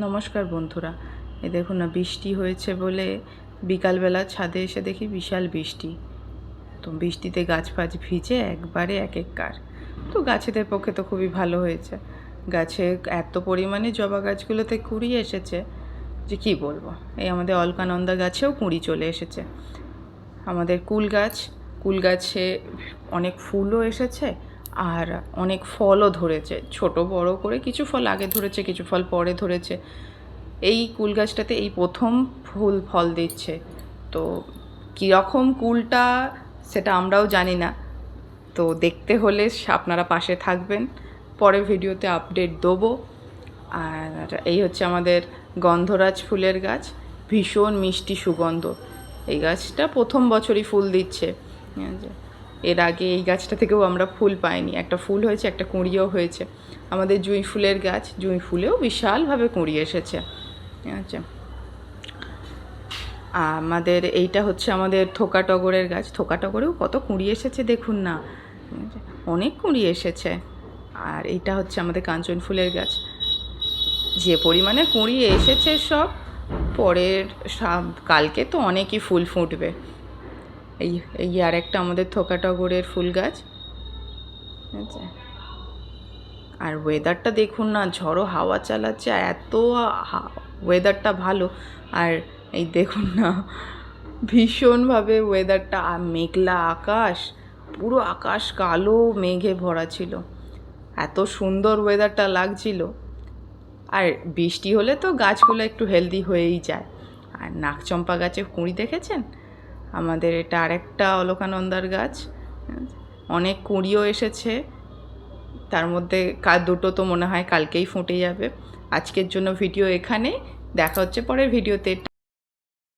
নমস্কার বন্ধুরা, এই দেখুন না, বৃষ্টি হয়েছে বলে বিকালবেলা ছাদে এসে দেখি বিশাল বৃষ্টি। তো বৃষ্টিতে গাছ ফাছ ভিজে একবারে একার। তো গাছেদের পক্ষে তো খুবই ভালো হয়েছে। গাছে এত পরিমাণে জবা গাছগুলোতে কুঁড়ি এসেছে যে কি বলবো। এই আমাদের অলকানন্দা গাছেও কুঁড়ি চলে এসেছে। আমাদের কুল গাছে অনেক ফুলও এসেছে আর অনেক ফলও ধরেছে, ছোট বড় করে। কিছু ফল আগে ধরেছে, কিছু ফল পরে ধরেছে। এই কুল গাছটাতে এই প্রথম ফল দিচ্ছে। তো কীরকম কুলটা সেটা আমরাও জানি না। তো দেখতে হলে আপনারা পাশে থাকবেন, পরে ভিডিওতে আপডেট দেবো। আর এই হচ্ছে আমাদের গন্ধরাজ ফুলের গাছ, ভীষণ মিষ্টি সুগন্ধ। এই গাছটা প্রথম বছরই ফুল দিচ্ছে। এর আগে এই গাছটা থেকেও আমরা ফুল পাইনি। একটা ফুল হয়েছে, একটা কুঁড়িও হয়েছে। আমাদের জুঁই ফুলের গাছ, জুঁই ফুলেও বিশালভাবে কুঁড়ি এসেছে। আচ্ছা, আমাদের এইটা হচ্ছে আমাদের থোকা টগরের গাছ। থোকা টগরেও কত কুঁড়ি এসেছে দেখুন না, অনেক কুঁড়ি এসেছে। আর এইটা হচ্ছে আমাদের কাঞ্চন ফুলের গাছ। যে পরিমাণে কুঁড়ি এসেছে সব, পরের কালকে তো অনেকই ফুল ফুটবে। এই আর একটা আমাদের থোকা টগরের ফুল গাছ। আচ্ছা, আর ওয়েদারটা দেখুন না, ঝড়ো হাওয়া চালাচ্ছে, এত ওয়েদারটা ভালো। আর এই দেখুন না, ভীষণভাবে ওয়েদারটা, মেঘলা আকাশ, পুরো আকাশ কালো মেঘে ভরা ছিল। এত সুন্দর ওয়েদারটা লাগছিল। আর বৃষ্টি হলে তো গাছগুলো একটু হেলদি হয়েই যায়। আর নাকচম্পা গাছে কুঁড়ি দেখেছেন? আমাদের এটা আরেকটা অলকানন্দার গাছ, অনেক কুঁড়িও এসেছে। তার মধ্যে দুটো তো মনে হয় কালকেই ফুটে যাবে। আজকের জন্য ভিডিও এখানে, দেখা হচ্ছে পরের ভিডিওতে।